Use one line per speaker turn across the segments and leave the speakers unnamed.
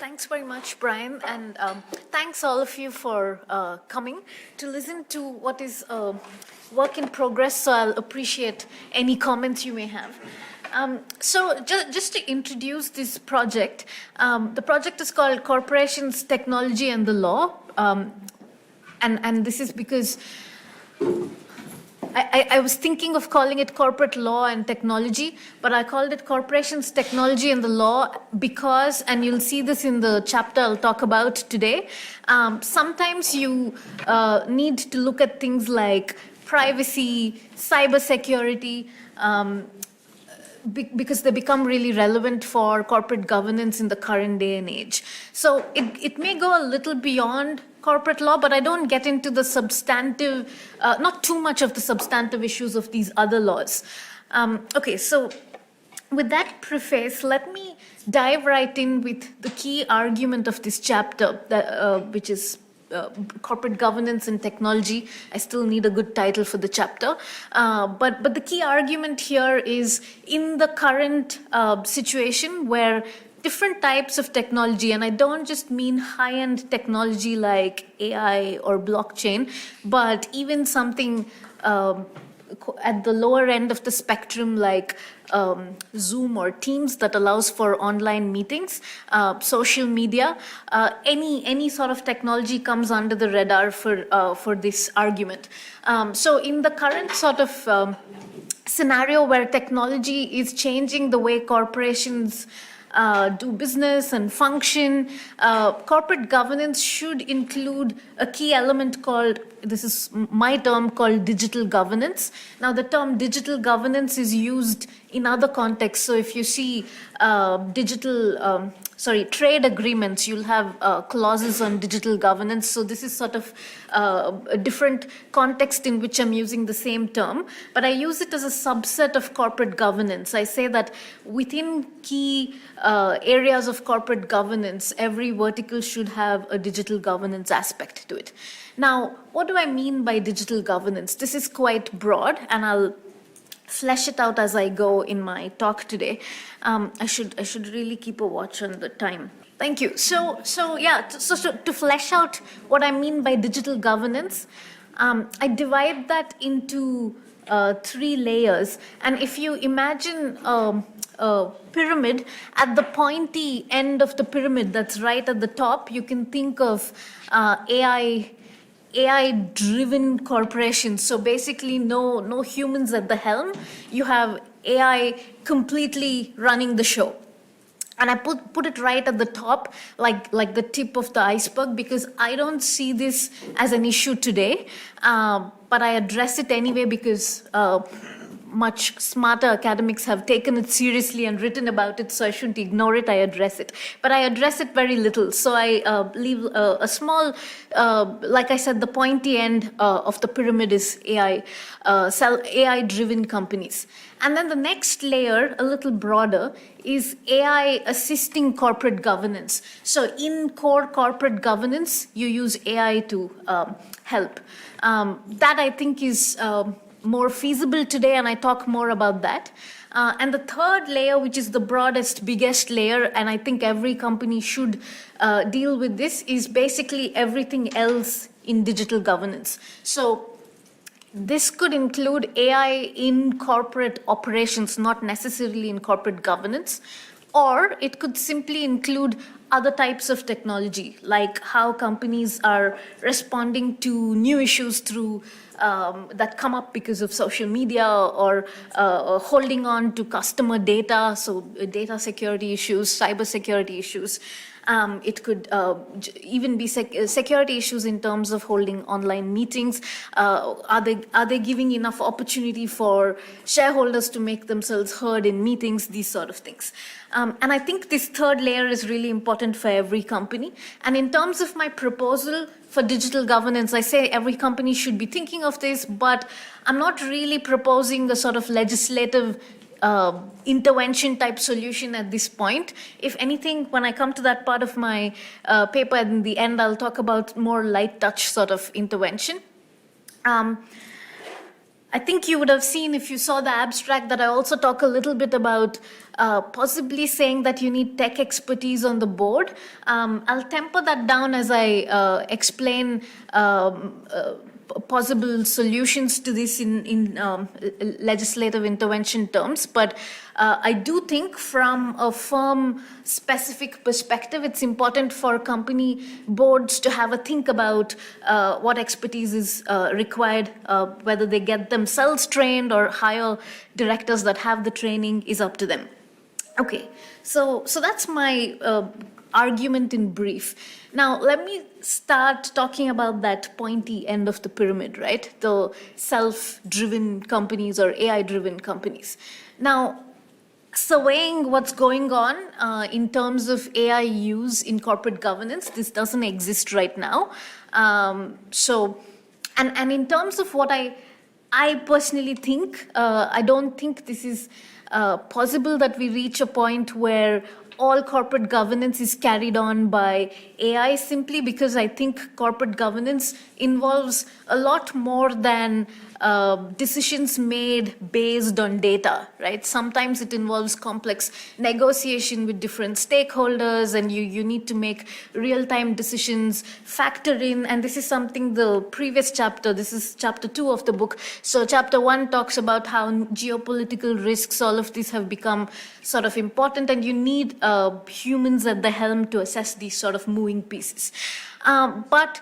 Thanks very much, Brian, and thanks all of you for coming to listen to what is a work in progress, so I'll appreciate any comments you may have. So just to introduce this project, the project is called Corporations, Technology and the Law, and this is because I was thinking of calling it corporate law and technology, but I called it corporations, technology, and the law because, and you'll see this in the chapter I'll talk about today, sometimes you need to look at things like privacy, cybersecurity, because they become really relevant for corporate governance in the current day and age. So it may go a little beyond corporate law, but I don't get into the substantive, not too much of the substantive issues of these other laws. Okay, so with that preface, let me dive right in with the key argument of this chapter, that, which is corporate governance and technology. I still need a good title for the chapter. But the key argument here is in the current situation where different types of technology, and I don't just mean high-end technology like AI or blockchain, but even something at the lower end of the spectrum like Zoom or Teams that allows for online meetings, social media, any sort of technology comes under the radar for this argument. So in the current sort of scenario where technology is changing the way corporations do business and function, corporate governance should include a key element called, this is my term, called digital governance. Now the term digital governance is used in other contexts. So if you see trade agreements, you'll have clauses on digital governance. So this is sort of a different context in which I'm using the same term, but I use it as a subset of corporate governance. I say that within key areas of corporate governance, every vertical should have a digital governance aspect to it. Now, what do I mean by digital governance? This is quite broad, and I'll flesh it out as I go in my talk today. I should really keep a watch on the time. Thank you. So to flesh out what I mean by digital governance, I divide that into 3 layers. And if you imagine a pyramid, at the pointy end of the pyramid that's right at the top, you can think of AI-driven corporations. So basically no humans at the helm. You have AI completely running the show. And I put it right at the top, like the tip of the iceberg, because I don't see this as an issue today, but I address it anyway because much smarter academics have taken it seriously and written about it, so I shouldn't ignore it, I address it. But I address it very little, so I leave a small, like I said, the pointy end of the pyramid is AI-driven companies. And then the next layer, a little broader, is AI assisting corporate governance. So in core corporate governance, you use AI to help. That I think is more feasible today, and I talk more about that. And the third layer, which is the broadest, biggest layer, and I think every company should deal with this, is basically everything else in digital governance. So this could include AI in corporate operations, not necessarily in corporate governance, or it could simply include other types of technology, like how companies are responding to new issues through that come up because of social media, or holding on to customer data, so data security issues, cyber security issues. It could even be security issues in terms of holding online meetings. Are they giving enough opportunity for shareholders to make themselves heard in meetings, these sort of things. And I think this third layer is really important for every company. And in terms of my proposal for digital governance, I say every company should be thinking of this, but I'm not really proposing a sort of legislative intervention type solution at this point. If anything, when I come to that part of my paper in the end, I'll talk about more light touch sort of intervention. I think you would have seen, if you saw the abstract, that I also talk a little bit about possibly saying that you need tech expertise on the board. I'll temper that down as I explain possible solutions to this in legislative intervention terms. But I do think from a firm specific perspective, it's important for company boards to have a think about what expertise is required, whether they get themselves trained or hire directors that have the training is up to them. Okay, so that's my argument in brief. Now, let me start talking about that pointy end of the pyramid, right? The self-driven companies or AI-driven companies. Now, surveying what's going on in terms of AI use in corporate governance, this doesn't exist right now. And in terms of what I personally think, I don't think this is possible that we reach a point where all corporate governance is carried on by AI, simply because I think corporate governance involves a lot more than decisions made based on data, right? Sometimes it involves complex negotiation with different stakeholders, and you need to make real-time decisions, factor in, and this is something the previous chapter, this is chapter 2 of the book. So chapter 1 talks about how geopolitical risks, all of these have become sort of important, and you need humans at the helm to assess these sort of moving pieces. But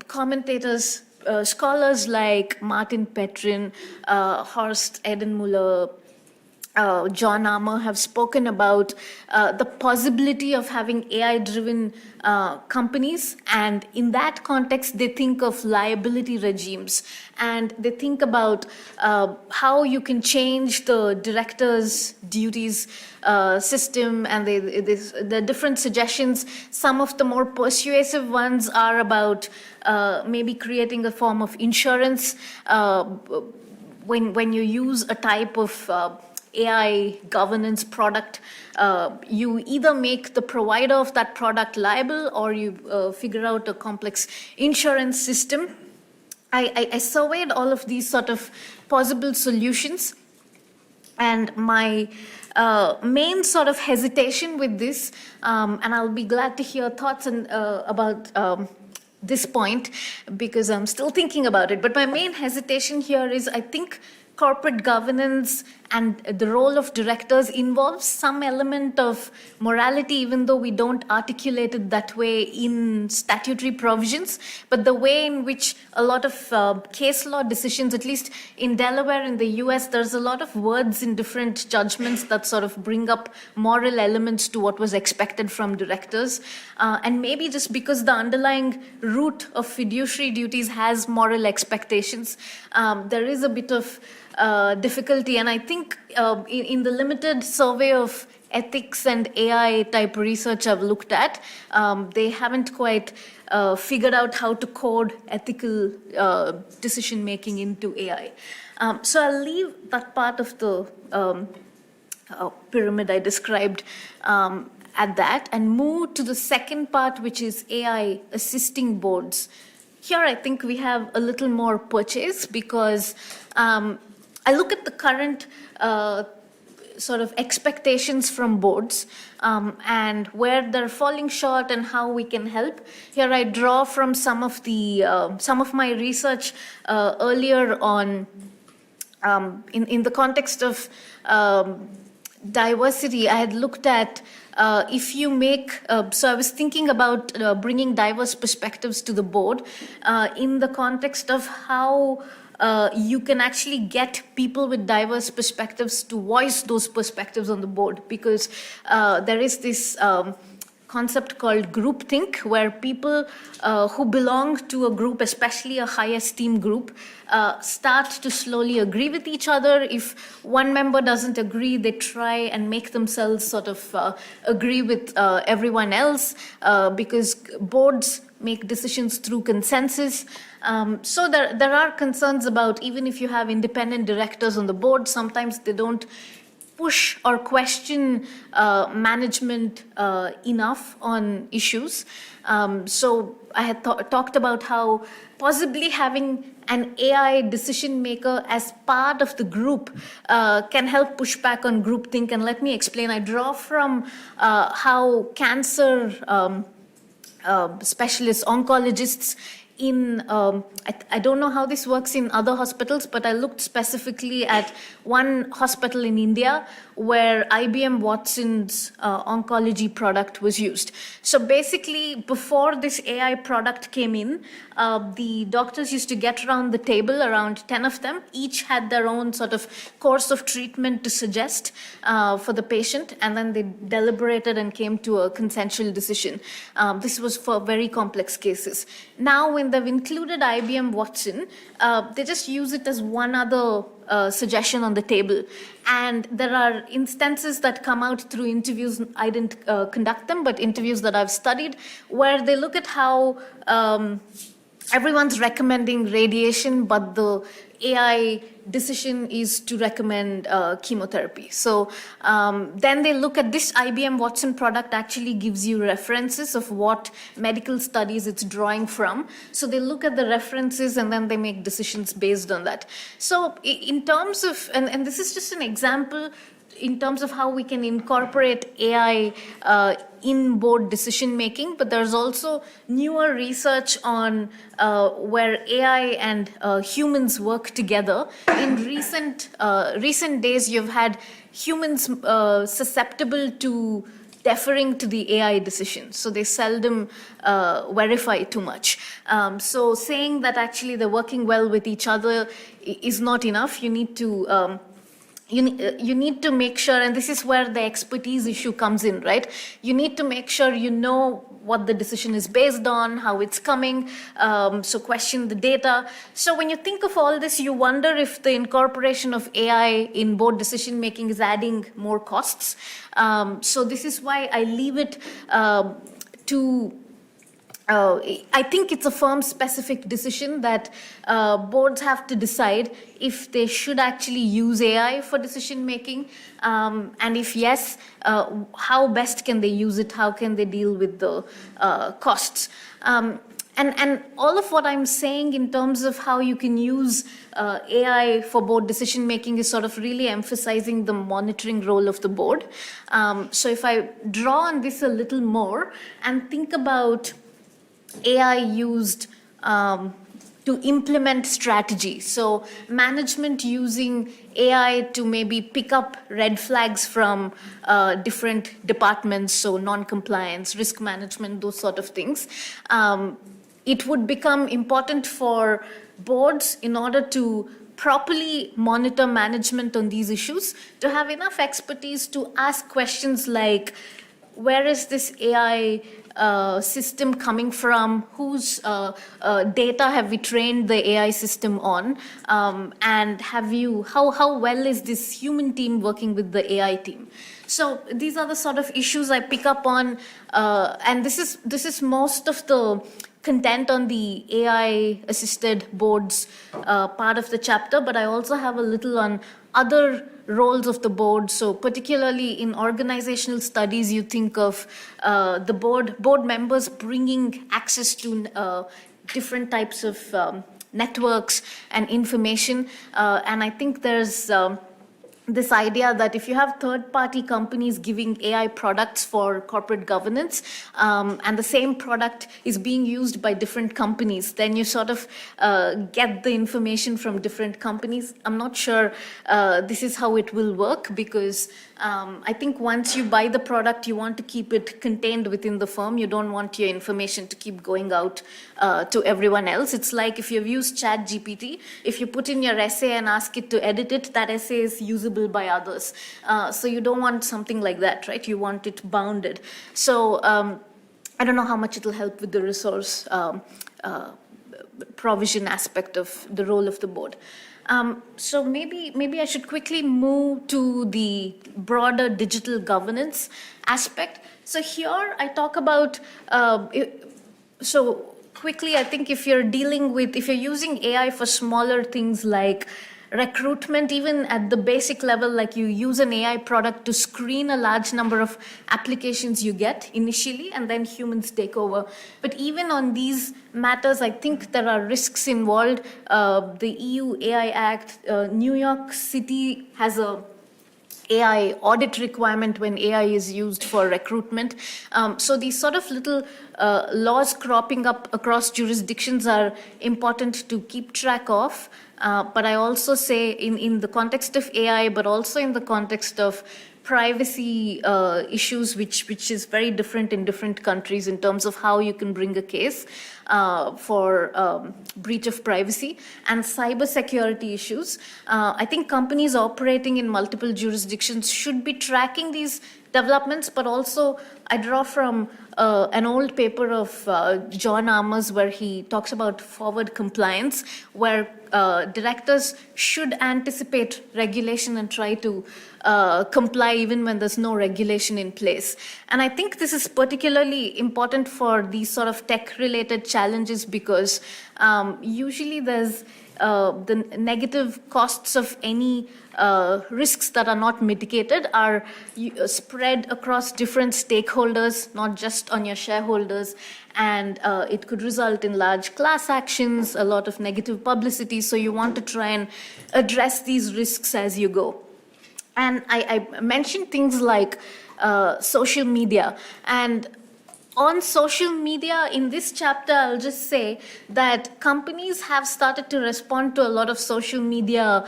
commentators, scholars like Martin Petrin, Horst Edenmuller, John Armour have spoken about the possibility of having AI-driven companies, and in that context, they think of liability regimes, and they think about how you can change the director's duties system, and the different suggestions. Some of the more persuasive ones are about maybe creating a form of insurance when you use a type of AI governance product. You either make the provider of that product liable, or you figure out a complex insurance system. I surveyed all of these sort of possible solutions, and my main sort of hesitation with this, and I'll be glad to hear thoughts about this point, because I'm still thinking about it. But my main hesitation here is, I think corporate governance and the role of directors involves some element of morality, even though we don't articulate it that way in statutory provisions. But the way in which a lot of case law decisions, at least in Delaware, in the US, there's a lot of words in different judgments that sort of bring up moral elements to what was expected from directors. And maybe just because the underlying root of fiduciary duties has moral expectations, there is a bit of difficulty. And I think in the limited survey of ethics and AI type research I've looked at, they haven't quite figured out how to code ethical decision making into AI. So I'll leave that part of the pyramid I described at that, and move to the second part, which is AI assisting boards. Here I think we have a little more purchase, because I look at the current sort of expectations from boards and where they're falling short and how we can help. Here I draw from some of my research earlier on in the context of diversity. I had looked at if you make, so I was thinking about bringing diverse perspectives to the board in the context of how you can actually get people with diverse perspectives to voice those perspectives on the board, because there is this concept called groupthink, where people who belong to a group, especially a high esteem group, start to slowly agree with each other. If one member doesn't agree, they try and make themselves sort of agree with everyone else, because boards make decisions through consensus. So there are concerns about, even if you have independent directors on the board, sometimes they don't push or question management enough on issues. So I had talked about how possibly having an AI decision maker as part of the group can help push back on groupthink. And let me explain. I draw from how cancer specialists, oncologists I don't know how this works in other hospitals, but I looked specifically at one hospital in India where IBM Watson's oncology product was used. So basically, before this AI product came in, the doctors used to get around the table, around 10 of them. Each had their own sort of course of treatment to suggest for the patient, and then they deliberated and came to a consensual decision. This was for very complex cases. Now, when they've included IBM Watson, they just use it as one other suggestion on the table. And there are instances that come out through interviews. I didn't conduct them, but interviews that I've studied, where they look at how everyone's recommending radiation, but the AI decision is to recommend chemotherapy. So then they look at this IBM Watson product actually gives you references of what medical studies it's drawing from. So they look at the references and then they make decisions based on that. So in terms of, and this is just an example, in terms of how we can incorporate AI in board decision making, but there's also newer research on where AI and humans work together. In recent days, you've had humans susceptible to deferring to the AI decision, so they seldom verify too much. So saying that actually they're working well with each other is not enough. You need to you need to make sure, and this is where the expertise issue comes in, right? You need to make sure you know what the decision is based on, how it's coming, so question the data. So when you think of all this, you wonder if the incorporation of AI in board decision making is adding more costs. So this is why I leave it to I think it's a firm-specific decision that boards have to decide if they should actually use AI for decision-making, and if yes, how best can they use it, how can they deal with the costs. And all of what I'm saying in terms of how you can use AI for board decision making is sort of really emphasizing the monitoring role of the board. So if I draw on this a little more and think about AI used to implement strategy. So management using AI to maybe pick up red flags from different departments, so non-compliance, risk management, those sort of things. It would become important for boards in order to properly monitor management on these issues, to have enough expertise to ask questions like, where is this AI system coming from? Whose data have we trained the AI system on? And how well is this human team working with the AI team? So these are the sort of issues I pick up on, and this is most of the content on the AI-assisted boards part of the chapter, but I also have a little on other roles of the board. So particularly in organizational studies, you think of the board members bringing access to different types of networks and information. And I think there's this idea that if you have third-party companies giving AI products for corporate governance, and the same product is being used by different companies, then you sort of get the information from different companies. I'm not sure this is how it will work, because I think once you buy the product, you want to keep it contained within the firm. You don't want your information to keep going out to everyone else. It's like if you've used ChatGPT, if you put in your essay and ask it to edit it, that essay is usable by others. So you don't want something like that, right? You want it bounded. So I don't know how much it'll help with the resource provision aspect of the role of the board. So maybe I should quickly move to the broader digital governance aspect. So here I talk about, so quickly, I think if you're using AI for smaller things like recruitment, even at the basic level, like you use an AI product to screen a large number of applications you get initially, and then humans take over. But even on these matters, I think there are risks involved. The EU AI Act, New York City has a AI audit requirement when AI is used for recruitment. So these sort of little laws cropping up across jurisdictions are important to keep track of. But I also say in the context of AI, but also in the context of privacy issues, which is very different in different countries in terms of how you can bring a case for breach of privacy, and cybersecurity issues. I think companies operating in multiple jurisdictions should be tracking these developments, but also I draw from an old paper of John Armour's where he talks about forward compliance, where directors should anticipate regulation and try to comply even when there's no regulation in place. And I think this is particularly important for these sort of tech-related challenges because usually there's the negative costs of any risks that are not mitigated are spread across different stakeholders, not just on your shareholders. And it could result in large class actions, a lot of negative publicity. So you want to try and address these risks as you go. And I mentioned things like social media. And on social media, in this chapter, I'll just say that companies have started to respond to a lot of social media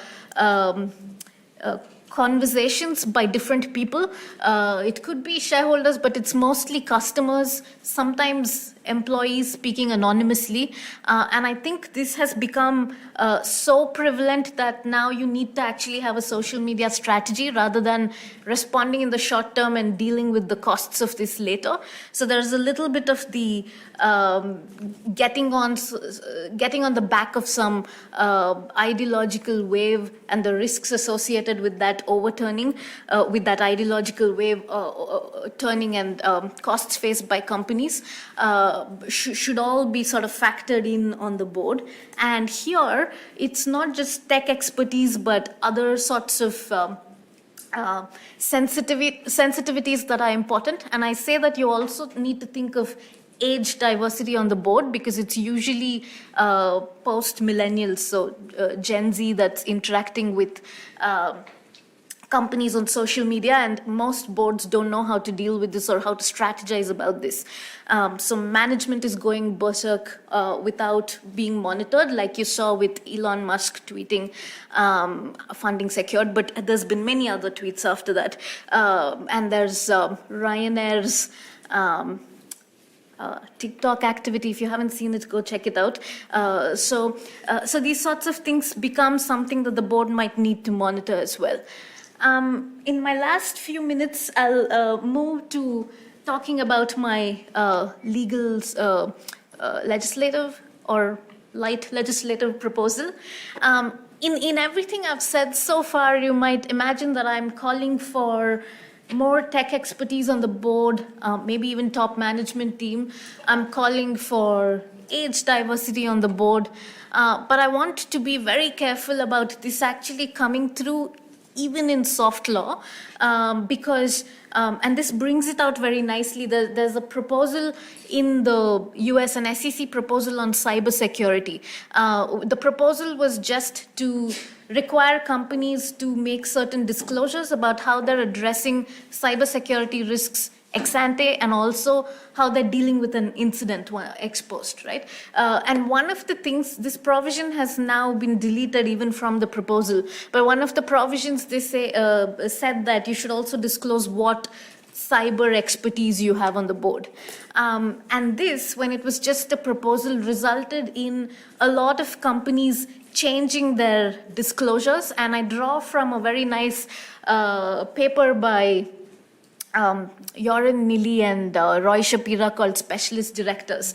conversations by different people. It could be shareholders, but it's mostly customers, sometimes employees speaking anonymously. And I think this has become so prevalent that now you need to actually have a social media strategy rather than responding in the short term and dealing with the costs of this later. So there's a little bit of the getting on the back of some ideological wave and the risks associated with that overturning, with that ideological wave turning and costs faced by companies should all be sort of factored in on the board. And here, it's not just tech expertise, but other sorts of sensitivities that are important. And I say that you also need to think of age diversity on the board because it's usually post-millennials, so Gen Z that's interacting with companies on social media, and most boards don't know how to deal with this or how to strategize about this. So management is going berserk without being monitored, like you saw with Elon Musk tweeting funding secured, but there's been many other tweets after that. And there's Ryanair's TikTok activity. If you haven't seen it, go check it out. So these sorts of things become something that the board might need to monitor as well. In my last few minutes, I'll move to talking about my legal legislative or light legislative proposal. In everything I've said so far, you might imagine that I'm calling for more tech expertise on the board, maybe even top management team. I'm calling for age diversity on the board. But I want to be very careful about this actually coming through even in soft law, because, and this brings it out very nicely, there's a proposal in the US, an SEC proposal on cybersecurity. The proposal was just to require companies to make certain disclosures about how they're addressing cybersecurity risks ex ante, and also how they're dealing with an incident ex post, right? And one of the things, this provision has now been deleted even from the proposal, but one of the provisions they say said that you should also disclose what cyber expertise you have on the board. And this, when it was just a proposal, resulted in a lot of companies changing their disclosures. And I draw from a very nice paper by Joran Nili and Roy Shapira called Specialist Directors.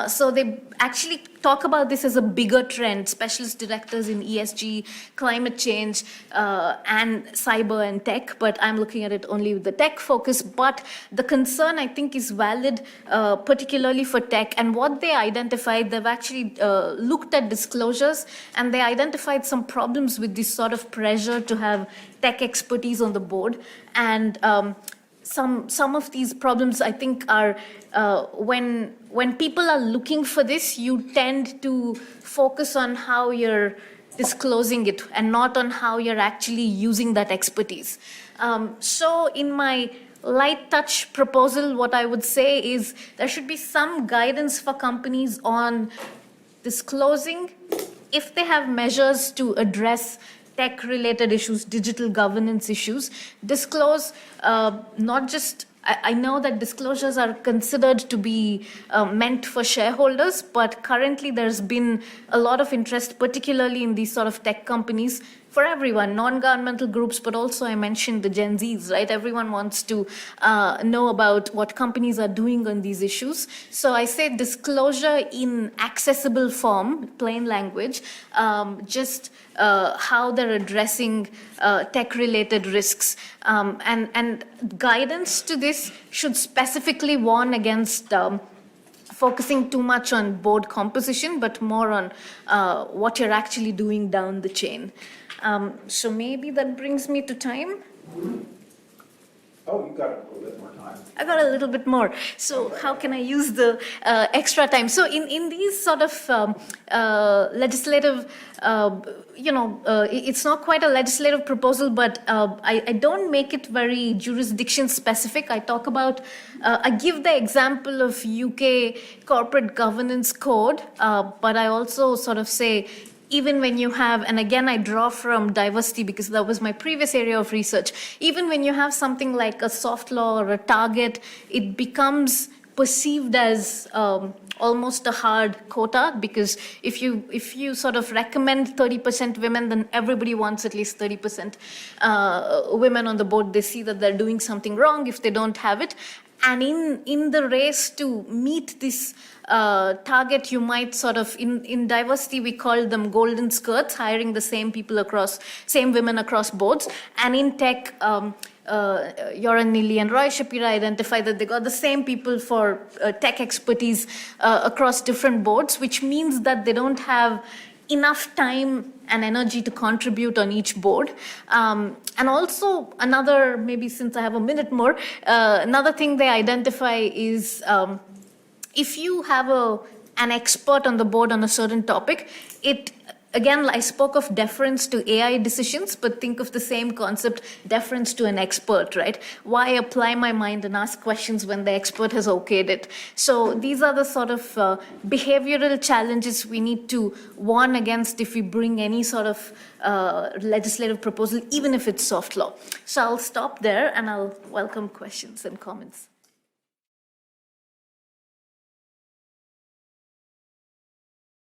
So they actually talk about this as a bigger trend, specialist directors in ESG, climate change, and cyber and tech, but I'm looking at it only with the tech focus. But the concern, I think, is valid, particularly for tech. And what they identified, they've actually looked at disclosures, and they identified some problems with this sort of pressure to have tech expertise on the board. And some of these problems, I think, are when people are looking for this, you tend to focus on how you're disclosing it and not on how you're actually using that expertise. So in my light touch proposal, what I would say is there should be some guidance for companies on disclosing if they have measures to address tech-related issues, digital governance issues. Disclose not just, I know that disclosures are considered to be meant for shareholders, but currently there's been a lot of interest, particularly in these sort of tech companies, for everyone, non-governmental groups, but also I mentioned the Gen Zs, right? Everyone wants to know about what companies are doing on these issues. So I say disclosure in accessible form, plain language, just how they're addressing tech-related risks. And guidance to this should specifically warn against focusing too much on board composition, but more on what you're actually doing down the chain. So maybe that brings me to time.
Oh, you got a little bit more time.
I got a little bit more. So how can I use the extra time? So in these sort of legislative, it's not quite a legislative proposal, but I don't make it very jurisdiction specific. I talk about, I give the example of UK corporate governance code, but I also sort of say, even when you have, and again, I draw from diversity because that was my previous area of research, even when you have something like a soft law or a target, it becomes perceived as almost a hard quota, because if you sort of recommend 30% women, then everybody wants at least 30% women on the board. They see that they're doing something wrong if they don't have it. And in the race to meet this target, you might sort of, in diversity, we call them golden skirts, hiring the same women across boards. And in tech, Yoran Nili and Roy Shapira identified that they got the same people for tech expertise across different boards, which means that they don't have enough time and energy to contribute on each board. And also another, maybe since I have a minute more, another thing they identify is if you have an expert on the board on a certain topic, again, I spoke of deference to AI decisions, but think of the same concept, deference to an expert, right? Why apply my mind and ask questions when the expert has okayed it? So these are the sort of behavioral challenges we need to warn against if we bring any sort of legislative proposal, even if it's soft law. So I'll stop there and I'll welcome questions and comments.